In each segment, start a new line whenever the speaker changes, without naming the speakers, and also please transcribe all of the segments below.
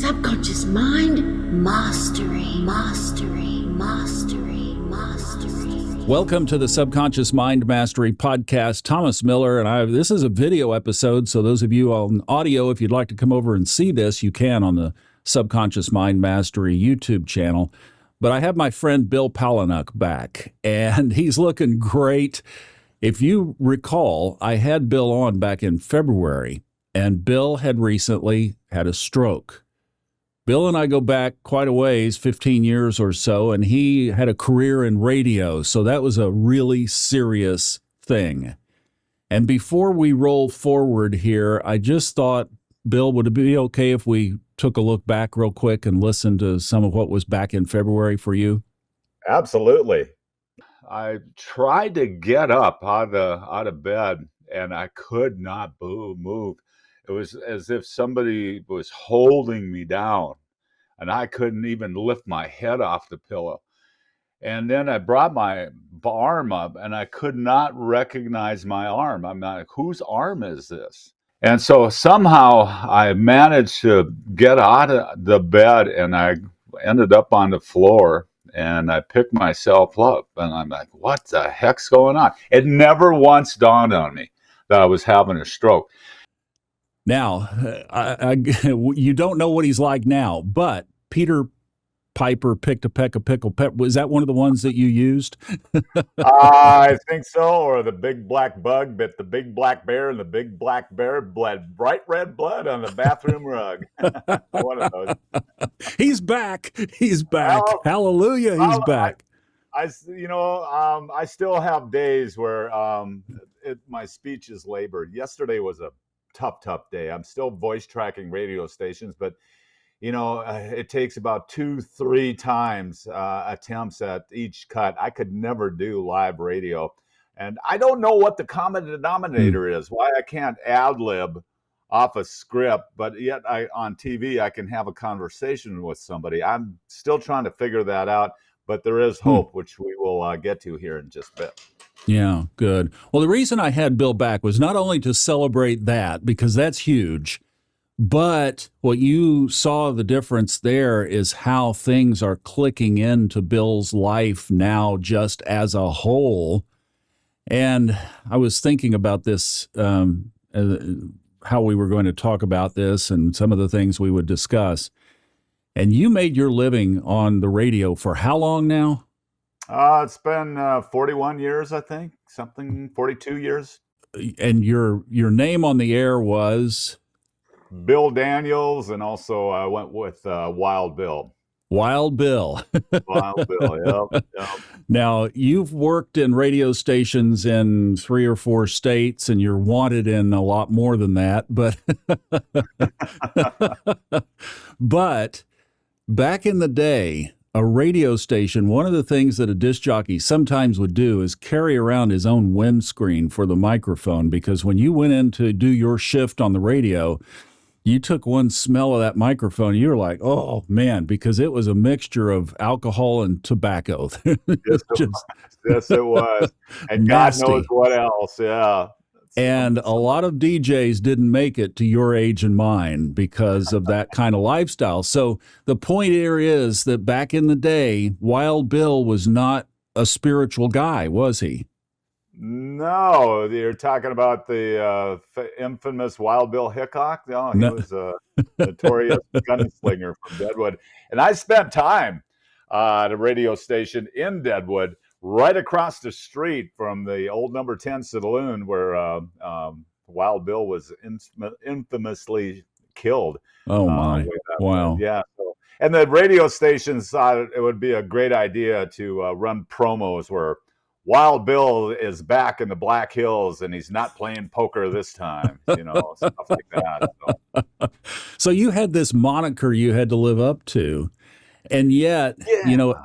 Subconscious mind mastery.
Welcome to the Subconscious Mind Mastery Podcast. Thomas Miller and I. This is a video episode, so those of you on audio, if you'd like to come over and see this, you can on the Subconscious Mind Mastery YouTube channel. But I have my friend Bill Palanuk back, and he's looking great. If you recall, I had Bill on back in February, and Bill had recently had a stroke. Bill and I go back quite a ways, 15 years or so, and he had a career in radio, so that was a really serious thing. And before we roll forward here, I just thought, Bill, would it be okay if we took a look back real quick and listened to some of what was back in February for you?
Absolutely. I tried to get up out of bed, and I could not move. It was as if somebody was holding me down, and I couldn't even lift my head off the pillow. And then I brought my arm up, and I could not recognize my arm. I'm like, whose arm is this? And so somehow I managed to get out of the bed, and I ended up on the floor, and I picked myself up, and I'm like, what the heck's going on? It never once dawned on me that I was having a stroke.
Now, you don't know what he's like now, but Peter Piper picked a peck of pickled pepper. Was that one of the ones that you used?
I think so, or the big black bug bit the big black bear, and the big black bear bled bright red blood on the bathroom rug. One of those.
He's back. He's back.
Well,
Hallelujah, he's back.
I still have days where my speech is labored. Yesterday was a tough day. I'm still voice tracking radio stations, but it takes about 2-3 times attempts at each cut. I could never do live radio, and I don't know what the common denominator is, why I can't ad-lib off a script, but yet on TV I can have a conversation with somebody. I'm still trying to figure that out, but there is hope, which we will get to here in just a bit.
Yeah, good. Well, the reason I had Bill back was not only to celebrate that, because that's huge, but what you saw the difference there is how things are clicking into Bill's life now just as a whole. And I was thinking about this, how we were going to talk about this and some of the things we would discuss. And you made your living on the radio for how long now?
It's been 41 years, I think, 42 years.
And your name on the air was?
Bill Daniels, and also I went with Wild Bill.
Wild Bill.
Wild Bill, yep.
Now, you've worked in radio stations in 3 or 4 states, and you're wanted in a lot more than that. But back in the day, a radio station, one of the things that a disc jockey sometimes would do is carry around his own windscreen for the microphone, because when you went in to do your shift on the radio, you took one smell of that microphone, you were like, oh, man, because it was a mixture of alcohol and tobacco.
Yes, it was. And nasty. God knows what else, yeah.
And a lot of DJs didn't make it to your age and mine because of that kind of lifestyle. So the point here is that back in the day, Wild Bill was not a spiritual guy, was he?
No, you're talking about the infamous Wild Bill Hickok? No, he was a notorious gunslinger from Deadwood. And I spent time at a radio station in Deadwood, right across the street from the old number 10 saloon where Wild Bill was infamously killed.
Oh, my. Wow.
Yeah. And the radio stations thought it would be a great idea to run promos where Wild Bill is back in the Black Hills and he's not playing poker this time, stuff like that.
So you had this moniker you had to live up to. And yet,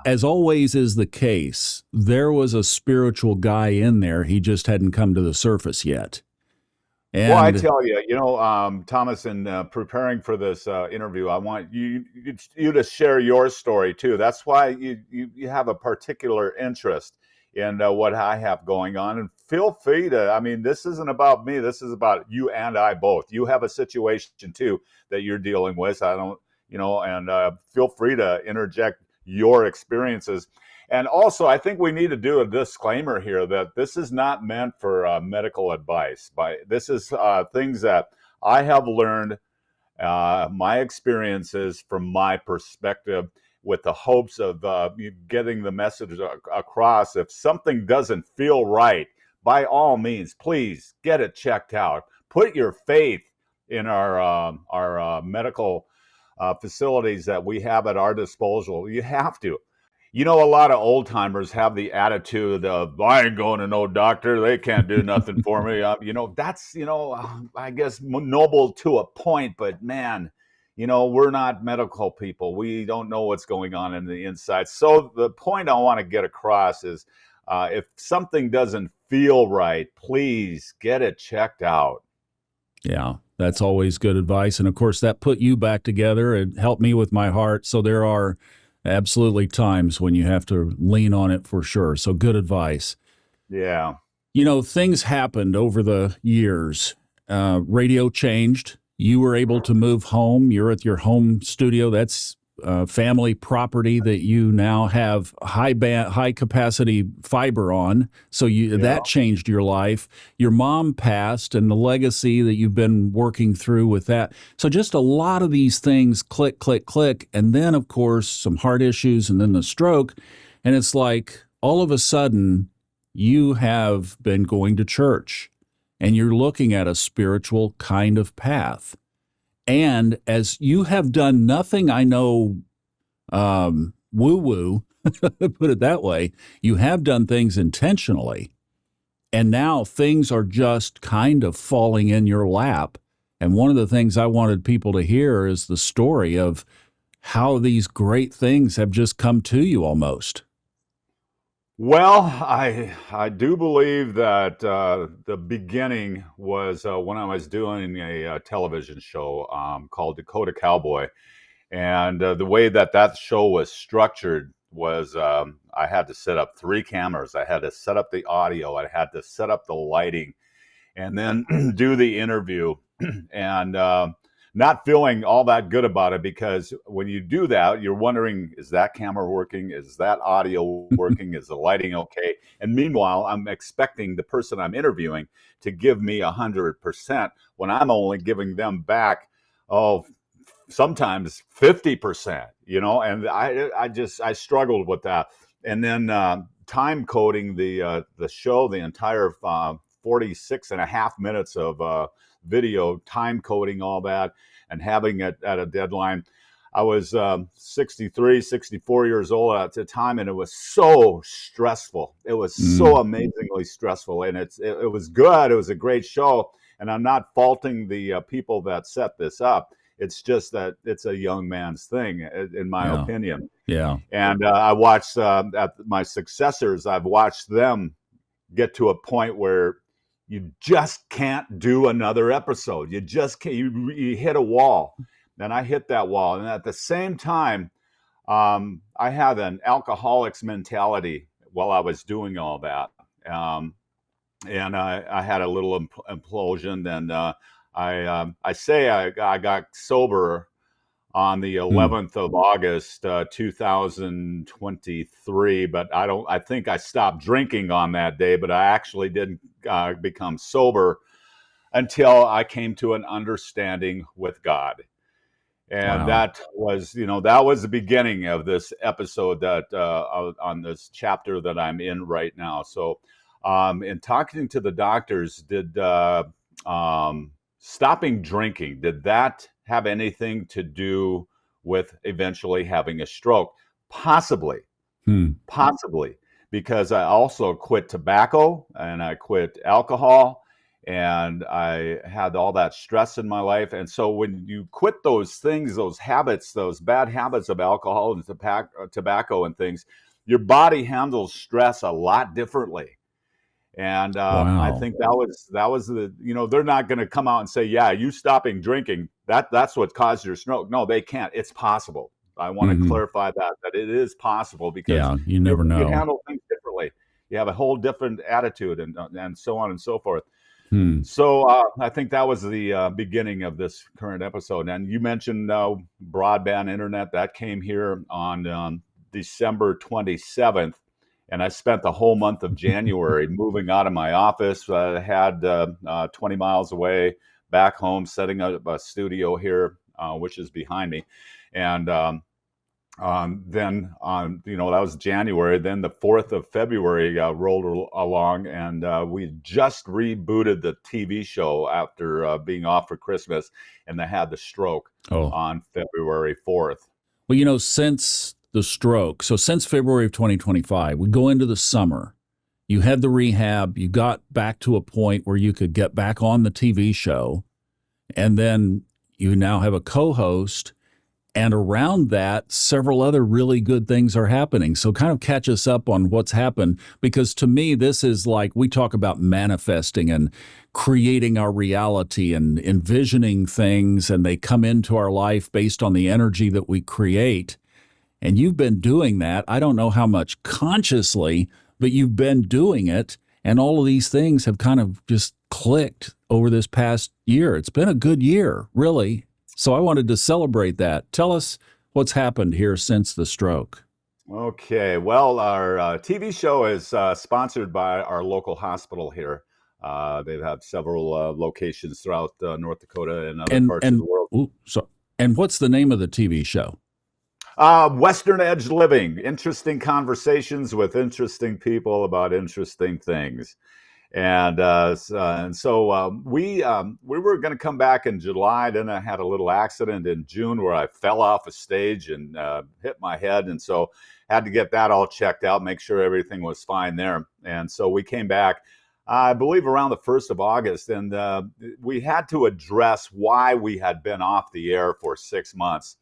as always is the case, there was a spiritual guy in there. He just hadn't come to the surface yet. And
well, I tell you, Thomas, in preparing for this interview, I want you to share your story too. That's why you have a particular interest in what I have going on. And feel free to, this isn't about me. This is about you and I both. You have a situation too that you're dealing with. I don't and feel free to interject your experiences. And also, I think we need to do a disclaimer here that this is not meant for medical advice. This is things that I have learned, my experiences from my perspective, with the hopes of getting the message across. If something doesn't feel right, by all means, please get it checked out. Put your faith in our medical facilities that we have at our disposal. You have to. A lot of old timers have the attitude of, I ain't going to no doctor. They can't do nothing for me. That's, I guess noble to a point, but man, we're not medical people. We don't know what's going on in the inside. So the point I want to get across is, if something doesn't feel right, please get it checked out.
Yeah, that's always good advice. And of course, that put you back together and helped me with my heart. So there are absolutely times when you have to lean on it for sure. So good advice.
Yeah.
Things happened over the years. Radio changed. You were able to move home. You're at your home studio. That's family property that you now have high capacity fiber on. So that changed your life. Your mom passed, and the legacy that you've been working through with that. So just a lot of these things click, click, click. And then, of course, some heart issues and then the stroke. And it's like all of a sudden you have been going to church and you're looking at a spiritual kind of path. And as you have done nothing, I know, woo-woo, put it that way, you have done things intentionally. And now things are just kind of falling in your lap. And one of the things I wanted people to hear is the story of how these great things have just come to you almost.
Well, I do believe that the beginning was when I was doing a television show called Dakota Cowboy. And the way that show was structured was I had to set up 3 cameras. I had to set up the audio. I had to set up the lighting and then do the interview. And not feeling all that good about it, because when you do that, you're wondering, is that camera working? Is that audio working? Is the lighting okay? And meanwhile, I'm expecting the person I'm interviewing to give me 100% when I'm only giving them back, sometimes 50%, and I struggled with that. And then time coding the show, the entire 46 and a half minutes of video, time coding all that and having it at a deadline. I was 63, 64 years old at the time, and it was so stressful. It was so amazingly stressful, and it was good. It was a great show, and I'm not faulting the people that set this up. It's just that it's a young man's thing, in my opinion.
Yeah.
And I watched at my successors, I've watched them get to a point where you just can't do another episode. You just can't. You hit a wall. And I hit that wall. And at the same time, I had an alcoholic's mentality while I was doing all that. And I had a little implosion. And I say I got sober on the 11th of August, 2023, but I think I stopped drinking on that day, but I actually didn't become sober until I came to an understanding with God. And that was the beginning of this episode that on this chapter that I'm in right now. So in talking to the doctors, did stopping drinking, did that have anything to do with eventually having a stroke? Possibly, because I also quit tobacco and I quit alcohol, and I had all that stress in my life. And so when you quit those things, those habits, those bad habits of alcohol and tobacco and things, your body handles stress a lot differently. And I think that was the, they're not going to come out and say, yeah, you stopping drinking, that's what caused your stroke. No, they can't. It's possible. I want to clarify that it is possible, because
you never know.
You handle things differently. You have a whole different attitude and so on and so forth.
Hmm.
So I think that was the beginning of this current episode. And you mentioned broadband internet that came here on December 27th. And I spent the whole month of January moving out of my office. I had 20 miles away back home, setting up a studio here, which is behind me. And then on, that was January. Then the 4th of February rolled along, and we just rebooted the TV show after being off for Christmas, and they had the stroke
Oh,
on February 4th.
well, since the stroke, so since February of 2025, we go into the summer. You had the rehab, you got back to a point where you could get back on the TV show, and then you now have a co-host. And around that, several other really good things are happening. So kind of catch us up on what's happened, because to me, this is like, we talk about manifesting and creating our reality and envisioning things, and they come into our life based on the energy that we create. And you've been doing that. I don't know how much consciously, but you've been doing it. And all of these things have kind of just clicked over this past year. It's been a good year, really. So I wanted to celebrate that. Tell us what's happened here since the stroke.
Okay, well, our TV show is sponsored by our local hospital here. They have several locations throughout North Dakota and other parts of the world.
And what's the name of the TV show?
Western Edge Living, interesting conversations with interesting people about interesting things. And so we were going to come back in July. Then I had a little accident in June where I fell off a stage and hit my head, and so had to get that all checked out, make sure everything was fine there. And so we came back, I believe, around the 1st of August, and we had to address why we had been off the air for 6 months.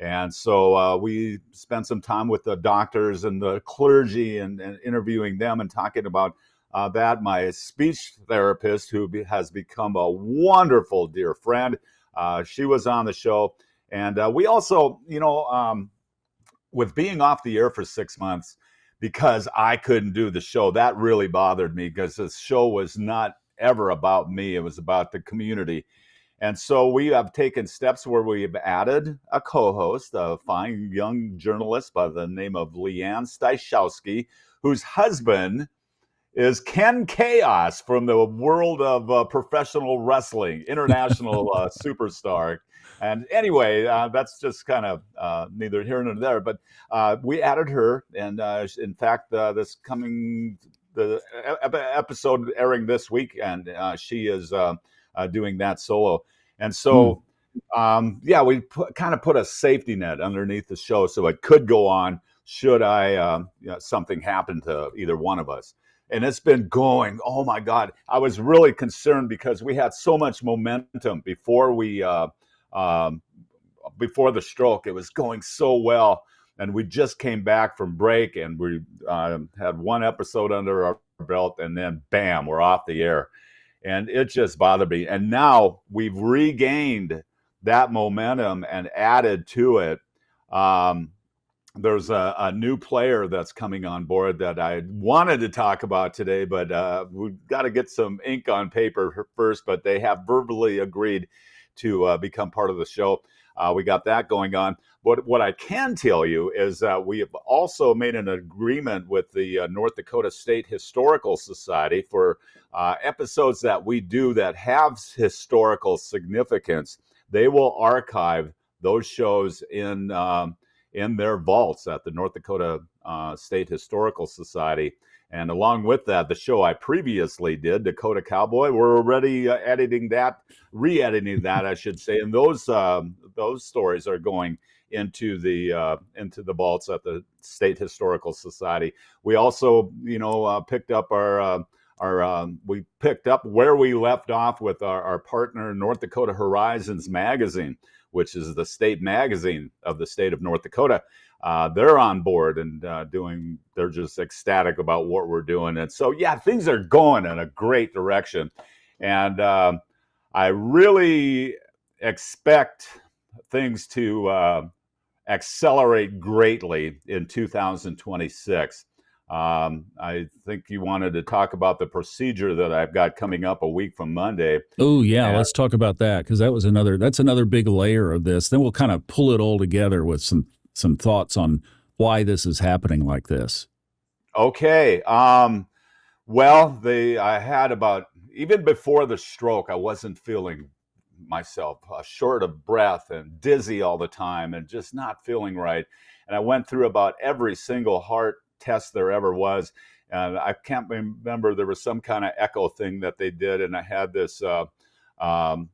And so we spent some time with the doctors and the clergy and interviewing them and talking about that. My speech therapist, who has become a wonderful dear friend, she was on the show. And we also, with being off the air for 6 months, because I couldn't do the show, that really bothered me, because the show was not ever about me. It was about the community. And so we have taken steps where we've added a co-host, a fine young journalist by the name of Leanne Steichowski, whose husband is Ken Chaos from the world of professional wrestling, international superstar. And anyway, that's just kind of neither here nor there. But we added her, and in fact, the episode airing this week, and she is doing that solo. And so, we kind of put a safety net underneath the show so it could go on should something happen to either one of us. And it's been going, oh my God. I was really concerned because we had so much momentum before before the stroke. It was going so well. And we just came back from break, and we had one episode under our belt, and then bam, we're off the air. And it just bothered me. And now we've regained that momentum and added to it. There's a new player that's coming on board that I wanted to talk about today, but we've got to get some ink on paper first. But they have verbally agreed to become part of the show. We got that going on. But what I can tell you is that we have also made an agreement with the North Dakota State Historical Society for episodes that we do that have historical significance. They will archive those shows in their vaults at the North Dakota State Historical Society. And along with that, the show I previously did, Dakota Cowboy, we're already re-editing that, I should say. And those stories are going into the vaults at the State Historical Society. We also, picked up we picked up where we left off with our partner, North Dakota Horizons Magazine, which is the state magazine of the state of North Dakota. They're on board and they're just ecstatic about what we're doing. And so, things are going in a great direction. And I really expect things to accelerate greatly in 2026. I think you wanted to talk about the procedure that I've got coming up a week from Monday.
Oh yeah,
And
let's talk about that, because that's another big layer of this. Then we'll kind of pull it all together with some thoughts on why this is happening like this.
okay. Well, I had about, even before the stroke, I wasn't feeling myself, short of breath and dizzy all the time and just not feeling right. And I went through about every single heart test there ever was. And I can't remember, there was some kind of echo thing that they did. And I had this um,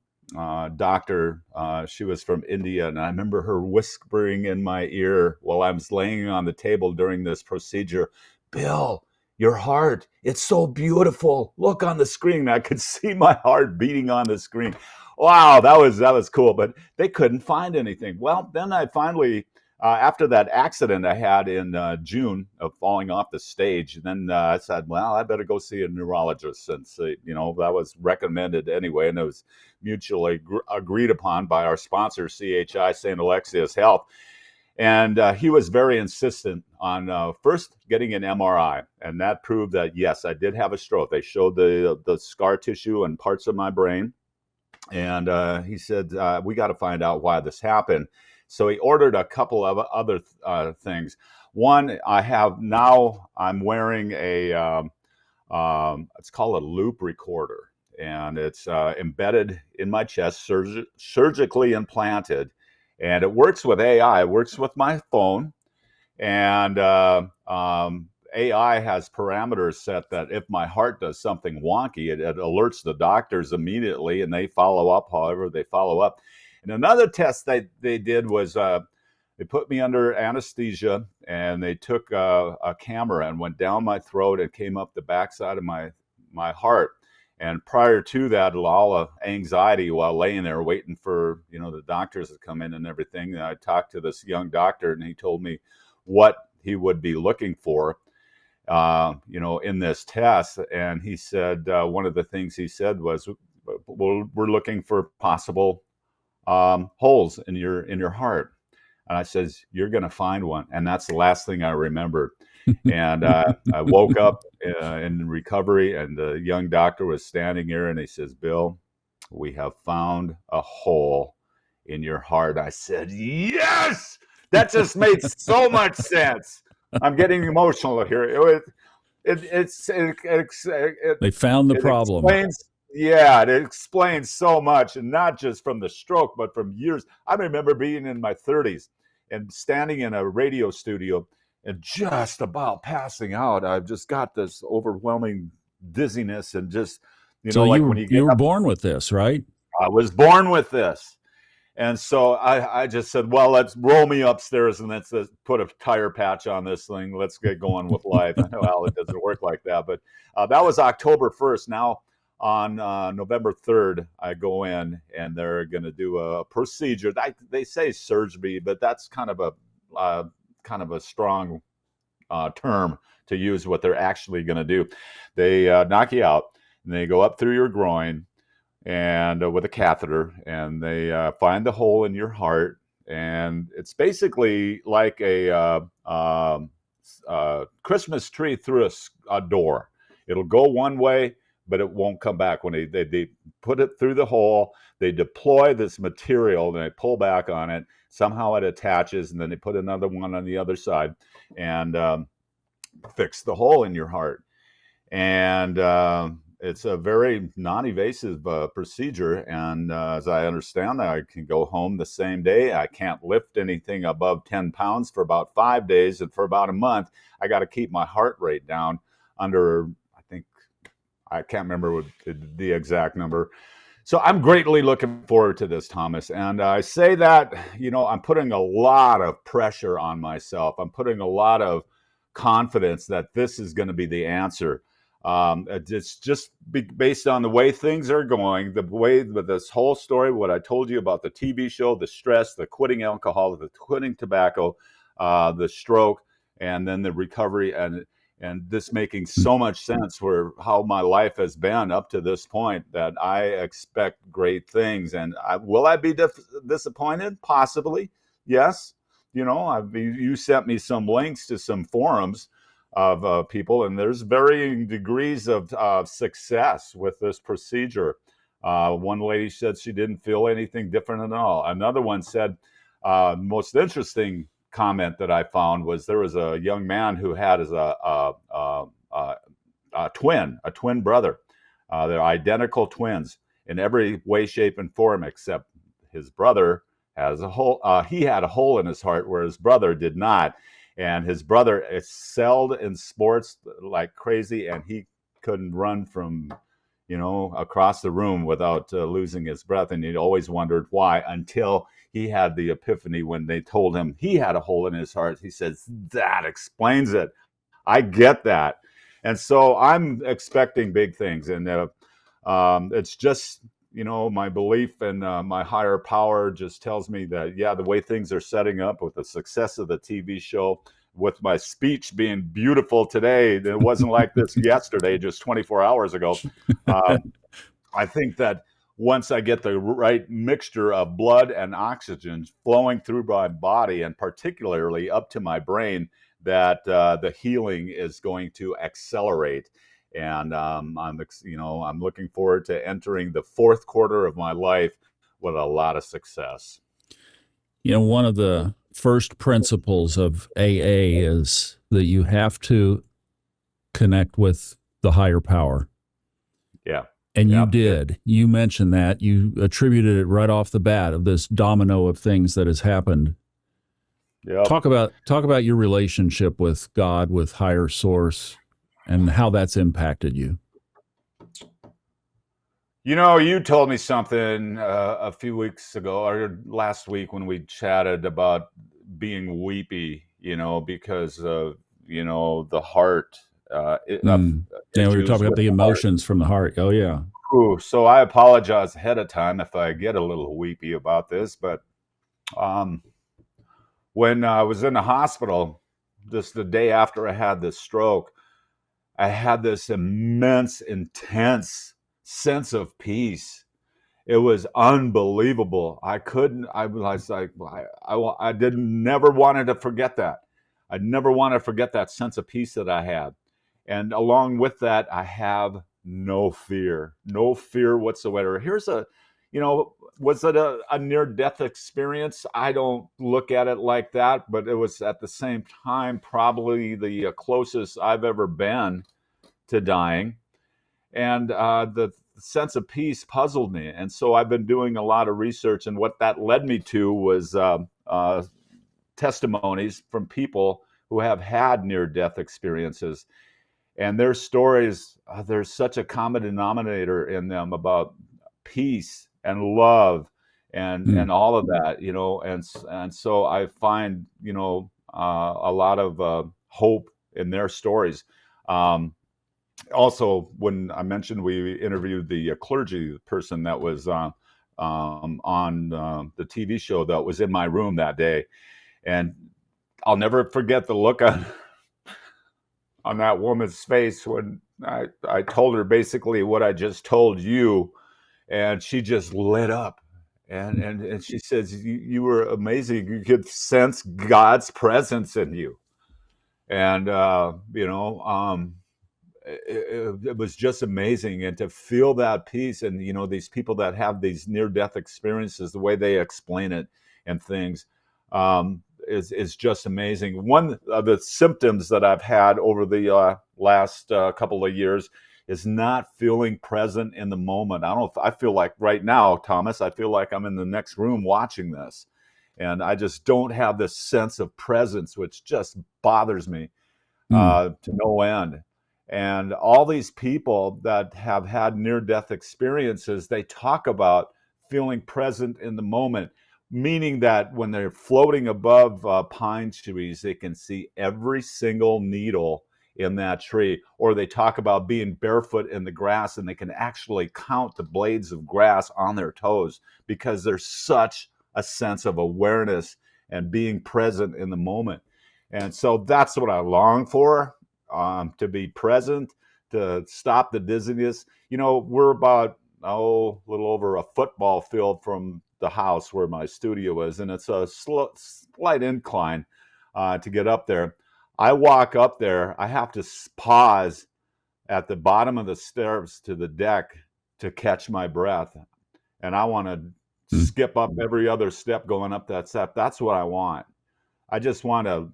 doctor, she was from India. And I remember her whispering in my ear while I was laying on the table during this procedure, Bill, your heart, it's so beautiful. Look on the screen. I could see my heart beating on the screen. Wow, that was cool. But they couldn't find anything. Well, then I finally, after that accident I had in June of falling off the stage, then I said, well, I better go see a neurologist, since that was recommended anyway, and it was mutually agreed upon by our sponsor, CHI St. Alexius Health. And he was very insistent on first getting an MRI, and that proved that yes, I did have a stroke. They showed the scar tissue and parts of my brain, and he said we got to find out why this happened. So he ordered a couple of other things. One, I'm wearing it's called a loop recorder, and it's embedded in my chest, surgically implanted. And it works with AI. It works with my phone, and AI has parameters set that if my heart does something wonky, it alerts the doctors immediately, and they follow up. However, they follow up. And another test they did was they put me under anesthesia, and they took a camera and went down my throat and came up the backside of my heart. And prior to that, all of anxiety while laying there waiting for the doctors to come in and everything. And I talked to this young doctor, and he told me what he would be looking for, in this test. And he said one of the things he said was, "We're looking for possible holes in your heart." And I says, "You're going to find one." And that's the last thing I remembered. And I woke up in recovery, and the young doctor was standing here, and he says, "Bill, we have found a hole in your heart." I said, "Yes!" That just made so much sense. I'm getting emotional here.
They found the problem.
It explains so much, and not just from the stroke, but from years. I remember being in my 30s and standing in a radio studio and just about passing out. I've just got this overwhelming dizziness, and just,
So
like
you
when you
were
get up,
born with this, right?
I was born with this. And so I just said, well, let's roll me upstairs and let's put a tire patch on this thing. Let's get going with life. I know, Al, it doesn't work like that. But that was October 1st. Now on November 3rd, I go in, and they're going to do a procedure. They say surgery, but that's kind of a strong term to use. What they're actually going to do, they knock you out, and they go up through your groin, and with a catheter, and they find the hole in your heart. And it's basically like a Christmas tree through a door. It'll go one way, but it won't come back. When they put it through the hole, they deploy this material, and they pull back on it. Somehow it attaches, and then they put another one on the other side and fix the hole in your heart. And it's a very non-invasive procedure. And as I understand, I can go home the same day. I can't lift anything above 10 pounds for about 5 days. And for about a month, I got to keep my heart rate down under, I can't remember what the exact number. So I'm greatly looking forward to this, Thomas. And I say that, I'm putting a lot of pressure on myself. I'm putting a lot of confidence that this is going to be the answer. It's just based on the way things are going, the way with this whole story, what I told you about the TV show, the stress, the quitting alcohol, the quitting tobacco, the stroke, and then the recovery, and this making so much sense for how my life has been up to this point, that I expect great things. And will I be disappointed? Possibly, yes. You sent me some links to some forums of people, and there's varying degrees of success with this procedure. One lady said she didn't feel anything different at all. Another one said, most interesting comment that I found was there was a young man who had as a twin brother. They're identical twins in every way, shape, and form, except his brother has a hole. He had a hole in his heart where his brother did not. And his brother excelled in sports like crazy, and he couldn't run from, across the room without losing his breath. And he'd always wondered why, until he had the epiphany when they told him he had a hole in his heart. He says, that explains it. I get that. And so I'm expecting big things. And it's just, my belief in my higher power just tells me that, the way things are setting up with the success of the TV show, with my speech being beautiful today, it wasn't like this yesterday, just 24 hours ago. I think that once I get the right mixture of blood and oxygen flowing through my body, and particularly up to my brain, that the healing is going to accelerate. And I'm looking forward to entering the fourth quarter of my life with a lot of success.
One of the first principles of AA is that you have to connect with the higher power.
Yeah.
And you did. You mentioned that. You attributed it right off the bat of this domino of things that has happened.
Yep.
Talk about your relationship with God, with higher source, and how that's impacted you.
You told me something a few weeks ago, or last week, when we chatted about being weepy, because of, the heart.
We were talking about the emotions from the heart. Oh, yeah.
Ooh, so I apologize ahead of time if I get a little weepy about this, but when I was in the hospital, just the day after I had this stroke, I had this immense, intense sense of peace. It was unbelievable. I was like, I never wanted to forget that. I never wanted to forget that sense of peace that I had. And along with that, I have no fear whatsoever. Was it a near-death experience? I don't look at it like that, but it was at the same time probably the closest I've ever been to dying. And the sense of peace puzzled me. And so I've been doing a lot of research, and what that led me to was testimonies from people who have had near-death experiences. And their stories, there's such a common denominator in them about peace and love and all of that, and so I find, a lot of hope in their stories. Also, when I mentioned we interviewed the clergy person that was on the TV show that was in my room that day, and I'll never forget the look on that woman's face when I told her basically what I just told you, and she just lit up. And she says, you were amazing. You could sense God's presence in you. And, it was just amazing. And to feel that peace, and, these people that have these near-death experiences, the way they explain it and things, is just amazing. One of the symptoms that I've had over the last couple of years is not feeling present in the moment. I feel like right now, Thomas, I feel like I'm in the next room watching this, and I just don't have this sense of presence, which just bothers me to no end. And all these people that have had near-death experiences, they talk about feeling present in the moment, meaning that when they're floating above pine trees, they can see every single needle in that tree. Or they talk about being barefoot in the grass, and they can actually count the blades of grass on their toes, because there's such a sense of awareness and being present in the moment. And so that's what I long for, to be present, to stop the dizziness. We're about, a little over a football field from the house where my studio is, and it's a slight incline to get up there. I walk up there, I have to pause at the bottom of the stairs to the deck to catch my breath. And I want to
Mm.
skip up every other step going up that step. That's what I want. I just want to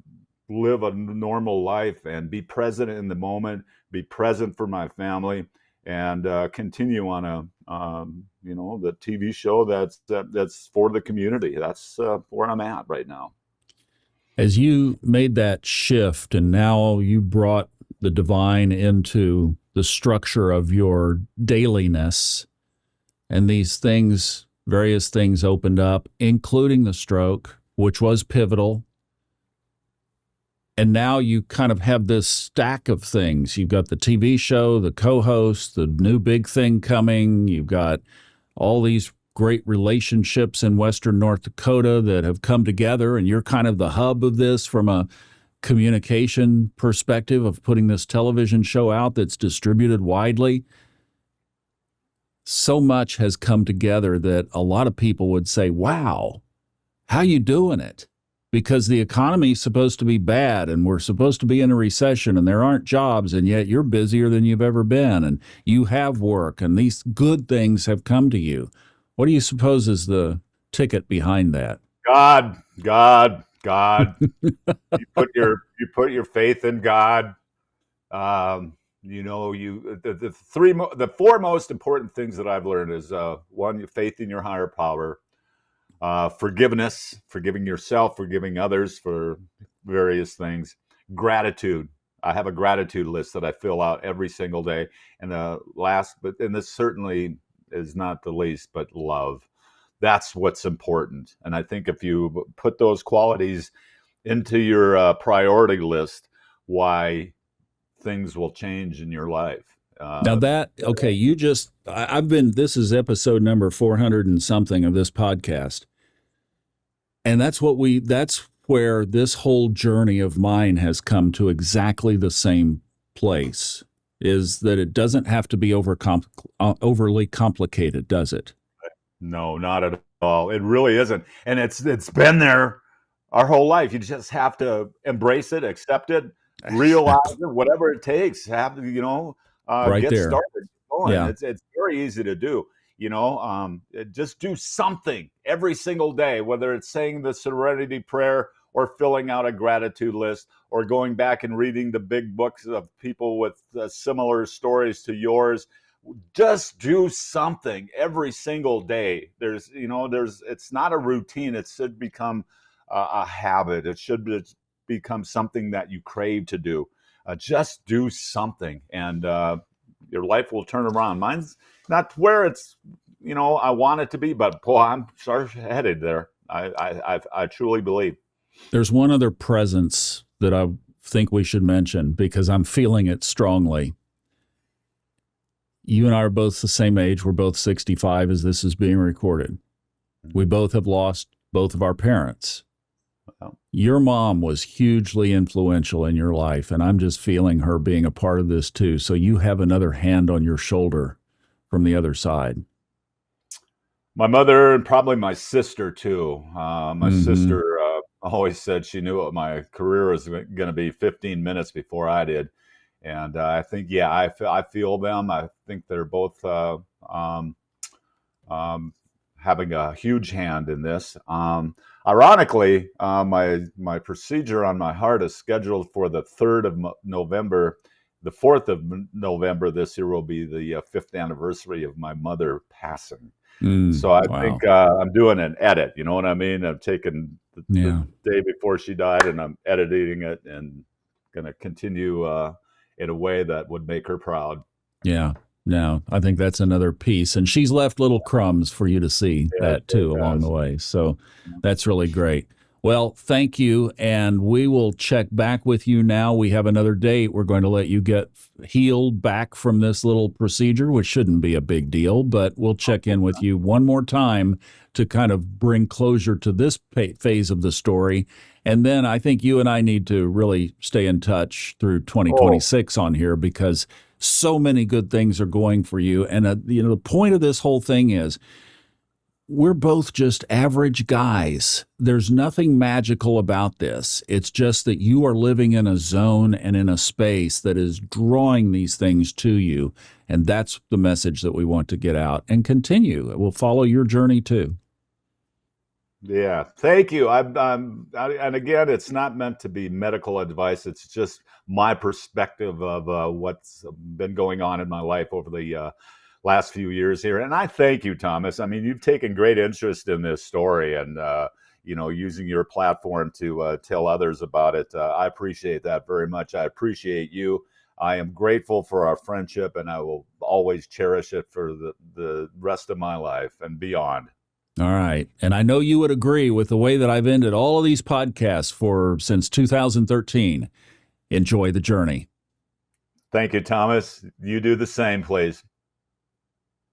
live a normal life and be present in the moment, be present for my family, and continue on the TV show that's for the community. That's where I'm at right now.
As you made that shift and now you brought the divine into the structure of your dailiness, and these things, various things opened up, including the stroke, which was pivotal. And now you kind of have this stack of things. You've got the TV show, the co-host, the new big thing coming. You've got all these great relationships in Western North Dakota that have come together, and you're kind of the hub of this from a communication perspective of putting this television show out that's distributed widely. So much has come together that a lot of people would say, wow, how you doing it? Because the economy is supposed to be bad and we're supposed to be in a recession and there aren't jobs, and yet you're busier than you've ever been and you have work and these good things have come to you. What do you suppose is the ticket behind that?
God. You put your faith in God. The four most important things that I've learned is one, faith in your higher power, forgiveness, forgiving yourself, forgiving others for various things, gratitude. I have a gratitude list that I fill out every single day, and this certainly is not the least, but love. That's what's important. And I think if you put those qualities into your priority list, why things will change in your life.
Now this is episode number 400 and something of this podcast. And that's where this whole journey of mine has come to exactly the same place, is that it doesn't have to be overly complicated, does it?
No, not at all. It really isn't. And it's been there our whole life. You just have to embrace it, accept it, realize it, whatever it takes. Have to,
right
get
there.
started going.
Yeah.
It's very easy to do. Just do something every single day, whether it's saying the Serenity Prayer or filling out a gratitude list or going back and reading the big books of people with similar stories to yours. Just do something every single day. It's not a routine. It should become a habit. It should become something that you crave to do. Just do something, and your life will turn around. Mine's not where it's, I want it to be, but boy, I'm headed there. I truly believe.
There's one other presence that I think we should mention because I'm feeling it strongly. You and I are both the same age. We're both 65 as this is being recorded. We both have lost both of our parents. Wow. Your mom was hugely influential in your life, and I'm just feeling her being a part of this too. So you have another hand on your shoulder from the other side.
My mother and probably my sister too. My sister always said she knew what my career was going to be 15 minutes before I did. And I think, I feel them. I think they're both having a huge hand in this. Ironically, my procedure on my heart is scheduled for the 3rd of November. The 4th of November this year will be the 5th anniversary of my mother passing. So I think I'm doing an edit. You know what I mean? I'm taking the day before she died and I'm editing it and going to continue in a way that would make her proud. Yeah.
No, I think that's another piece. And she's left little crumbs for you to see that too along the way. So that's really great. Well, thank you. And we will check back with you now. We have another date. We're going to let you get healed back from this little procedure, which shouldn't be a big deal, but we'll check in with you one more time to kind of bring closure to this phase of the story. And then I think you and I need to really stay in touch through 2026 on here because so many good things are going for you. And, the point of this whole thing is we're both just average guys. There's nothing magical about this. It's just that you are living in a zone and in a space that is drawing these things to you. And that's the message that we want to get out and continue. We'll follow your journey too.
Yeah, thank you. And again, it's not meant to be medical advice. It's just my perspective of what's been going on in my life over the last few years here. And I thank you, Thomas. I mean, you've taken great interest in this story and, using your platform to tell others about it. I appreciate that very much. I appreciate you. I am grateful for our friendship, and I will always cherish it for the rest of my life and beyond.
All right. And I know you would agree with the way that I've ended all of these podcasts since 2013. Enjoy the journey.
Thank you, Thomas. You do the same, please.